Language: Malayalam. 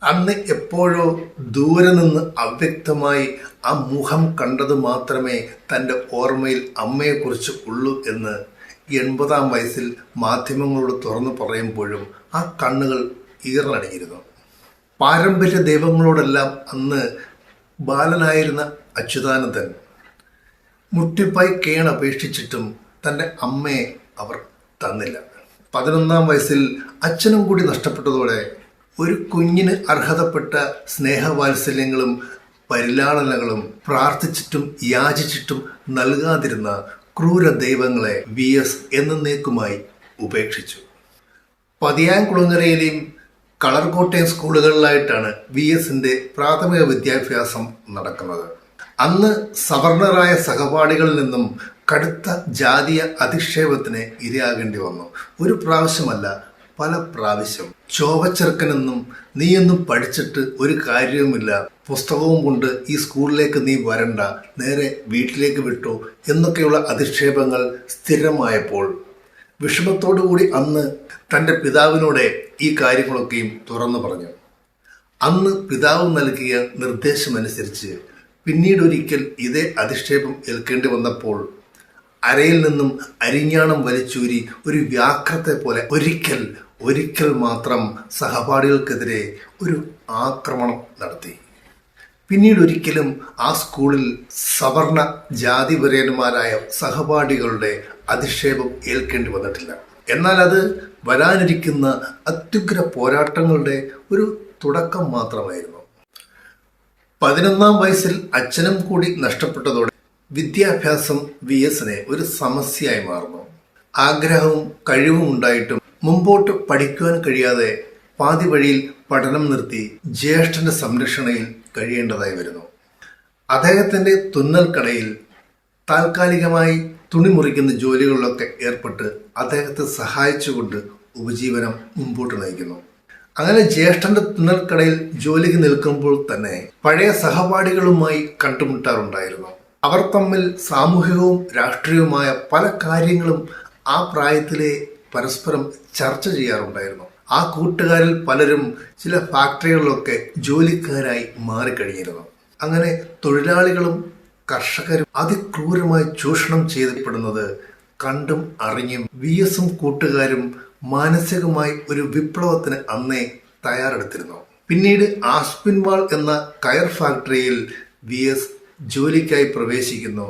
അന്ന് എപ്പോഴോ ദൂരെ നിന്ന് അവ്യക്തമായി ആ മുഖം കണ്ടത് മാത്രമേ തൻ്റെ ഓർമ്മയിൽ അമ്മയെക്കുറിച്ച് ഉള്ളൂ എന്ന് 80-ാം വയസ്സിൽ മാധ്യമങ്ങളോട് തുറന്നു പറയുമ്പോഴും ആ കണ്ണുകൾ ഈറനണിഞ്ഞിരുന്നു. പാരമ്പര്യ ദൈവങ്ങളോടെല്ലാം അന്ന് ബാലനായിരുന്ന അച്യുതാനന്ദൻ മുട്ടിപ്പായി കേണപേക്ഷിച്ചിട്ടും തൻ്റെ അമ്മയെ അവർ തന്നില്ല. 11-ാം വയസ്സിൽ അച്ഛനും കൂടി നഷ്ടപ്പെട്ടതോടെ ഒരു കുഞ്ഞിന് അർഹതപ്പെട്ട സ്നേഹവാത്സല്യങ്ങളും പരിലാളനകളും പ്രാർത്ഥിച്ചിട്ടും യാചിച്ചിട്ടും നൽകാതിരുന്ന ക്രൂര ദൈവങ്ങളെ VS എന്നേക്കുമായി ഉപേക്ഷിച്ചു. പതിയാൻകുളങ്ങരയിലെയും കളർകോട്ടയം സ്കൂളുകളിലായിട്ടാണ് VSന്റെ പ്രാഥമിക വിദ്യാഭ്യാസം നടക്കുന്നത്. അന്ന് സവർണരായ സഹപാഠികളിൽ നിന്നും കടുത്ത ജാതീയ അധിക്ഷേപത്തിന് ഇരയാകേണ്ടി വന്നു. ഒരു പ്രാവശ്യമല്ല, പല പ്രാവശ്യം. ചോവച്ചെറുക്കനെന്നും നീയൊന്നും പഠിച്ചിട്ട് ഒരു കാര്യവുമില്ല, പുസ്തകവും കൊണ്ട് ഈ സ്കൂളിലേക്ക് നീ വരണ്ട, നേരെ വീട്ടിലേക്ക് വിട്ടു എന്നൊക്കെയുള്ള അധിക്ഷേപങ്ങൾ സ്ഥിരമായപ്പോൾ വിഷമത്തോടുകൂടി അന്ന് തൻ്റെ പിതാവിനോട് ഈ കാര്യങ്ങളൊക്കെയും തുറന്നു പറഞ്ഞു. അന്ന് പിതാവ് നൽകിയ നിർദ്ദേശമനുസരിച്ച് പിന്നീടൊരിക്കൽ ഇതേ അധിക്ഷേപം ഏൽക്കേണ്ടി വന്നപ്പോൾ അരയിൽ നിന്നും അരിഞ്ഞാണം വലിച്ചൂരി ഒരു വ്യാഘ്രത്തെ പോലെ ഒരിക്കൽ മാത്രം സഹപാഠികൾക്കെതിരെ ഒരു ആക്രമണം നടത്തി. പിന്നീടൊരിക്കലും ആ സ്കൂളിൽ സവർണ ജാതിപരന്മാരായ സഹപാഠികളുടെ അധിക്ഷേപം ഏൽക്കേണ്ടി വന്നിട്ടില്ല. എന്നാൽ അത് വരാനിരിക്കുന്ന അത്യുഗ്ര പോരാട്ടങ്ങളുടെ ഒരു തുടക്കം മാത്രമായിരുന്നു. 11-ാം വയസ്സിൽ അച്ഛനും കൂടി നഷ്ടപ്പെട്ടതോടെ വിദ്യാഭ്യാസം VSനെ ഒരു സമസ്യയായി മാറുന്നു. ആഗ്രഹവും കഴിവും ഉണ്ടായിട്ടും മുമ്പോട്ട് പഠിക്കുവാൻ കഴിയാതെ പാതി വഴിയിൽ പഠനം നിർത്തി ജ്യേഷ്ഠന്റെ സംരക്ഷണയിൽ കഴിയേണ്ടതായി വരുന്നു. അദ്ദേഹത്തിന്റെ തുന്നൽ കടയിൽ താൽക്കാലികമായി തുണി മുറിക്കുന്ന ജോലികളിലൊക്കെ ഏർപ്പെട്ട് അദ്ദേഹത്തെ സഹായിച്ചുകൊണ്ട് ഉപജീവനം മുമ്പോട്ട് നയിക്കുന്നു. അങ്ങനെ ജ്യേഷ്ഠന്റെ തുന്നൽക്കടയിൽ ജോലിക്ക് നിൽക്കുമ്പോൾ തന്നെ പഴയ സഹപാഠികളുമായി കണ്ടുമുട്ടാറുണ്ടായിരുന്നു. അവർ തമ്മിൽ സാമൂഹികവും രാഷ്ട്രീയവുമായ പല കാര്യങ്ങളും ആ പ്രായത്തിലെ പരസ്പരം ചർച്ച ചെയ്യാറുണ്ടായിരുന്നു. ആ കൂട്ടുകാരിൽ പലരും ചില ഫാക്ടറികളിലൊക്കെ ജോലിക്കാരായി മാറിക്കഴിഞ്ഞിരുന്നു. അങ്ങനെ തൊഴിലാളികളും കർഷകരും അതിക്രൂരമായി ചൂഷണം ചെയ്യപ്പെടുന്നത് കണ്ടും അറിഞ്ഞും VSും കൂട്ടുകാരും മാനസികമായി ഒരു വിപ്ലവത്തിന് അന്നേ തയ്യാറെടുത്തിരുന്നു. പിന്നീട് ആസ്പിൻവാൾ എന്ന കയർ ഫാക്ടറിയിൽ VS ജോലിക്കായി പ്രവേശിക്കുന്നു.